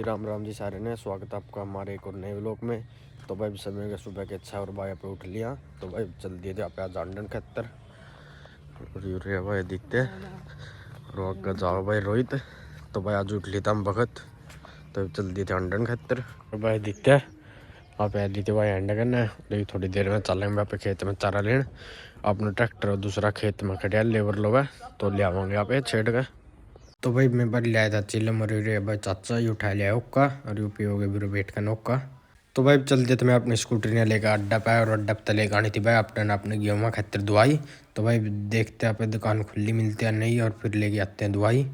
राम राम जी सारे ने स्वागत है आपका हमारे एक और नए व्लॉग में। तो भाई समय के सुबह के अच्छा और भाई पे उठ लिया तो भाई चल दिए थे आप जांडन खत्तर और भाई दिखते रोक का जाओ भाई रोहित। तो भाई आज उठ लिया हम वक्त तो चल दिए थे अंडन खत्तर भाई दिखते आप दी थे भाई एंड करना थोड़ी देर में चलेंगे वहाँ पे खेत में चारा लेने अपना ट्रैक्टर और दूसरा खेत में खड़िया लेबर लोग है तो ले आवांगे आप छेड़ के। तो भाई मैं बार लिया था चिल्लम और भाई चाचा ही उठा लिया ओक्का और यूपी हो गए बिरो बैठ का नौका। तो भाई चलते तो मैं अपनी स्कूटर ने लेकर अड्डा पाया और अड्डा पे लेकर आनी थी भाई अपने गेहूँ में खतर दवाई। तो भाई देखते आप दुकान खुली मिलती है नहीं और फिर लेके आते हैं दवाई।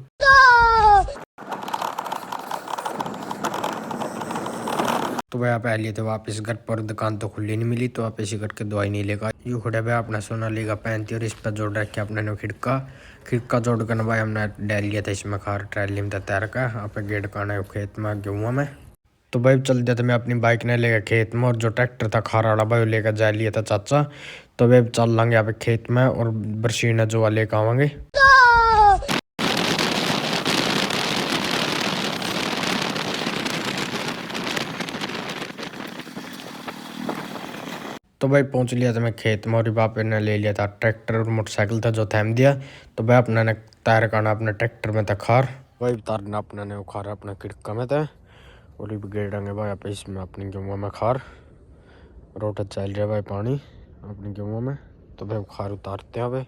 तो भाई आप लिए तो वापस घर पर दुकान तो खुली नहीं मिली तो आप इसी करके दवाई नहीं लेगा यू खड़ा भाई अपना सोना लेगा पहनती और इस पर जोड़ रखे अपने ने खिड़का जोड़ कर भाई हमने डाल लिया था इसमें खार ट्रैली में तैयार का आप गेट का आना खेत में गेहूँ में। तो भाई चल दिया था मैं अपनी बाइक ने लेकर खेत में और जो ट्रैक्टर था खार वाला भाई लेकर जा लिया था चाचा। तो भाई चल लेंगे यहाँ पे खेत में और बरसीना जो लेकर आवांगे। तो भाई पहुंच लिया था मैं खेत में और बाप ने ले लिया था ट्रैक्टर और मोटरसाइकिल था जो थैम दिया। तो भाई अपने ने टायर काना अपने ट्रैक्टर में था खार भाई तारना अपने ने खार अपना खिड़का में था और गेड़ेंगे भाई आप इसमें अपनी गेहूँ में खार रोट चल रहा भाई पानी अपनी गेहूँ में। तो भाई खार उतारते हैं भाई।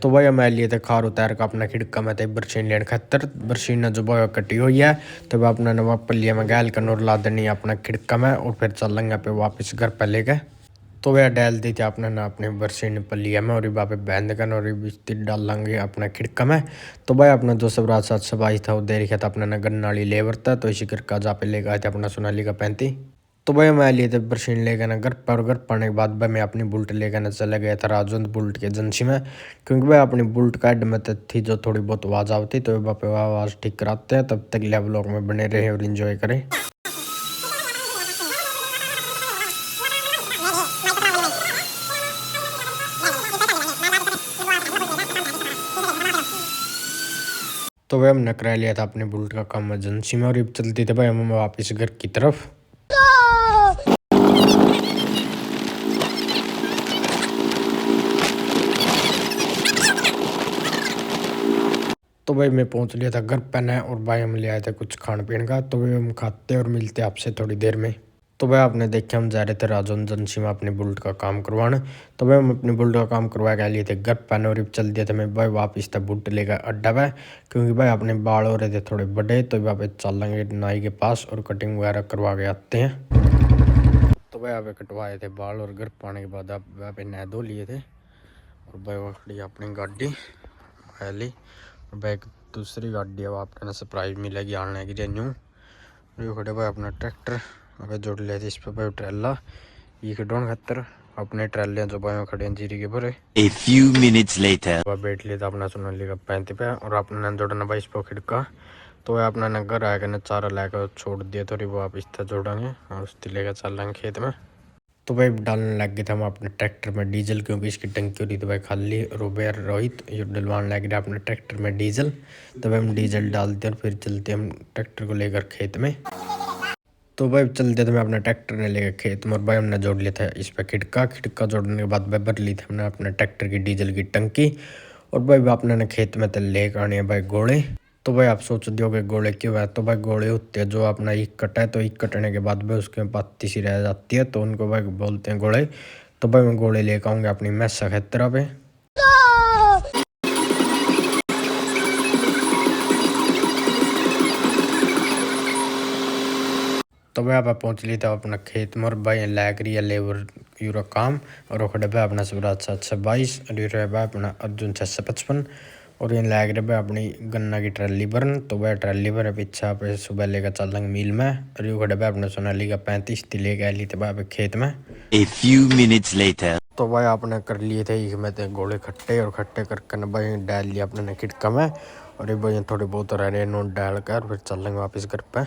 तो भाई मैं लिए थे खार उतार का अपना खिड़का में थे बरसीन लेने खतर बरसीन जो भाई कटी हुई है। तो भाई अपना नवा पलिया में गैल कर और ला देनी अपना खिड़का में और फिर चलेंगे पे वापस घर पे लेके। तो वह डाल दी थी अपने ना अपने बरसीन पलिया में और बापे बहन कर और बिस्ती डाल लेंगे अपना खिड़का में। तो भाई अपना जो सब रात साथ सफाई था वो दे रखा था अपना ना गन्नाली लेबर था तो इसी करके जा पे लेकर आए थे अपना सोनाली का 35। तो भाई मैं लिए थे बरसीन लेकर ना घर पर घर पड़ने के बाद भाई मैं अपनी बुल्ट लेकर ना चला गया था राजवंत बुल्ट के एजेंसी में क्योंकि भाई अपनी बुल्ट का हेड में थी जो थोड़ी बहुत आवाज़ आती तो वहाँ पे आवाज़ ठीक कराते हैं। तब तक ले ब्लॉग में बने रहे और इन्जॉय करें। तो भाई हमने करा लिया था अपने बुलेट का काम एजेंसी में और अब चलते थे भाई हम वापस घर की तरफ। तो भाई मैं पहुंच लिया था घर पर ना और भाई हम ले आए थे कुछ खान पीने का। तो भाई हम खाते और मिलते आपसे थोड़ी देर में। तो भाई आपने देखा हम जा रहे थे राजौन एजेंसी में अपने बुलेट का काम करवाने। तो भाई हम अपने बुलेट का काम करवा के लिए थे घर पर और चल दिया था मैं भाई वापस था बुलेट लेकर अड्डा पे क्योंकि भाई अपने बाल हो रहे थे थोड़े बड़े तो वहाँ पे चल लेंगे नाई के पास और कटिंग वगैरह करवा के आते हैं। तो भाई यहाँ पे कटवाए थे बाल और घर पाने के बाद आप वहाँ पे नहा धो लिए थे और भाई वो खड़ी अपनी गाड़ी पहली और भाई दूसरी गाड़ी अब आपको सरप्राइज मिलेगी आने की रेन्यू खड़े भाई अपना ट्रैक्टर अब जोड़ लिया था इस पे भाई ट्रेला ये खडोन खतर अपने ट्रेले जो भाई खड़े हैं जीरी के भरे। A few minutes later बैठ लिया था अपना सोनाली का 35 पे और अपना जोड़ना भाई इस पर खिड़का। तो वह अपना नगर आएगा ना चारा लाकर छोड़ दिया थोड़ी वो आप इस तरह जोड़ेंगे और उससे लेकर चल लेंगे खेत में। तो भाई डालने लग गए थे हम अपने ट्रैक्टर में डीजल क्योंकि इसकी टंकी हो रही तो भाई खाली रोबेर रोहित ये डलवाने लग रहा अपने ट्रैक्टर में डीजल। तो भाई हम डीजल डालते और फिर चलते हम ट्रैक्टर को लेकर खेत में। तो भाई चलते थे मैं अपने ट्रैक्टर ने लेकर खेत में और भाई हमने जोड़ लिया था इस पर खिड़का जोड़ने के बाद भाई भर ली थी हमने अपने ट्रैक्टर की डीजल की टंकी और भाई अपने खेत में तो लेकर आने भाई घोड़े। तो भाई आप सोच दोगे घोड़े क्यों है तो भाई घोड़े होते हैं जो अपना ईख कटा है तो ईख कटने के बाद भाई उसके पत्ती सी रह जाती है तो उनको भाई बोलते हैं घोड़े। तो भाई मैं घोड़े लेकर आऊँगा अपनी मैसा खेतरा पे। तो भाई आप पहुँच ली था अपना खेत में और भाई लैग रही है लेबर यूरो काम और वो खड़े भाई अपना शिवराज 722 और ये भाई अपना अर्जुन 655 और ये लैग रहे भाई अपनी गन्ना की ट्रैली भरन। तो भाई ट्रैली भर पीछा पे सुबह लेकर चल देंगे मील में और ये खड़े भाई अपने सोनाली का 35 लेके आ ली थे भाई खेत में। A few minutes later तो भाई आपने कर लिए थे ईख में थे घोड़े खट्टे और खट्टे करके भाई डाल लिया अपने खिड़का में और ये भाई थोड़े बहुत रह रहे नोट डाल कर फिर चल लेंगे वापस घर पे।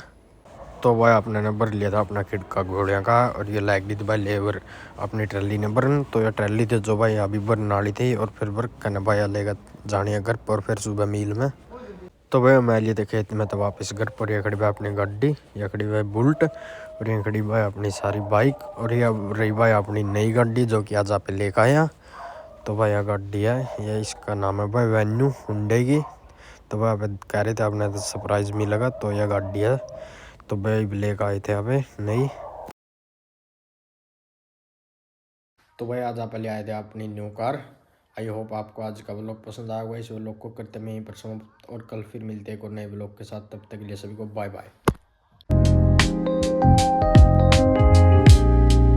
तो भाई आपने ने भर लिया था अपना खिड़का घोड़िया का और ये लाइक दी थी भाई लेबर अपनी ट्रैली ने भरन। तो ये ट्रैली थी जो भाई अभी भरने वाली थी और फिर भर करने भाई लेकर जानी है घर पर फिर सुबह मील में। तो भाई मैं लिए थे खेत में, तो वापस घर पर ये खड़ी भाई अपनी गाड़ी, ये खड़ी भाई बुल्ट, और ये खड़ी भाई अपनी सारी बाइक, और ये रही भाई अपनी नई गाड़ी जो कि आज आप लेकर आया। तो भाई यह गाड़ी है, ये इसका नाम है भाई वेन्यू हुंडई की। तो भाई आप कह रहे थे आपने तो सरप्राइज़ मिलेगा, तो यह गाड़ी है। तो भाई लेकर आए थे अभी नई। तो भाई आज आप ले आए थे अपनी न्यू कार। आई होप आपको आज का व्लॉग पसंद आया होगा। इस व्लॉग को करते मैं यहीं पर समाप्त, और कल फिर मिलते हैं एक और नए व्लॉग के साथ। तब तक के लिए सभी को बाय बाय।